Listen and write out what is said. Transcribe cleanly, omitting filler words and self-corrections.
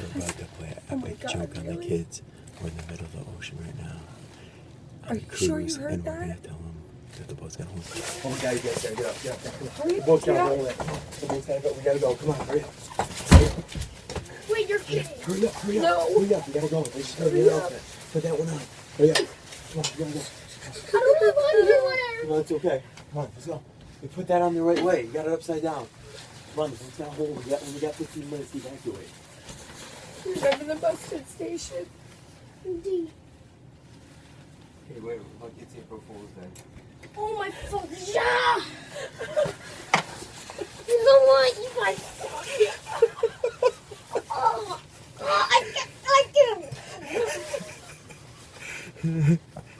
We're about to play an epic joke on the kids. We're in the middle of the ocean right now. Are you sure you heard and that? we're gonna tell them that the boat's gonna hold it. Oh, we gotta get there. Get up. Come on. Hurry The up, boat's get gotta up. hold it. The boat's gotta go. We gotta go. Come on, hurry up. Wait, you're kidding. Hurry up. No. Hurry up. We gotta go. They just gotta get out there. Put that one on. Hurry up. Come on, we gotta go. I don't have underwear. No, it's okay. Come on, let's go. We put that on the right way. You got it upside down. Come on, let's not hold. We got 15 minutes to evacuate. Remember the bus station? Indeed. Okay, wait. I'll get to April Fool's Day. Oh my phone. Yeah. You know what? You guys suck. Oh, I can't.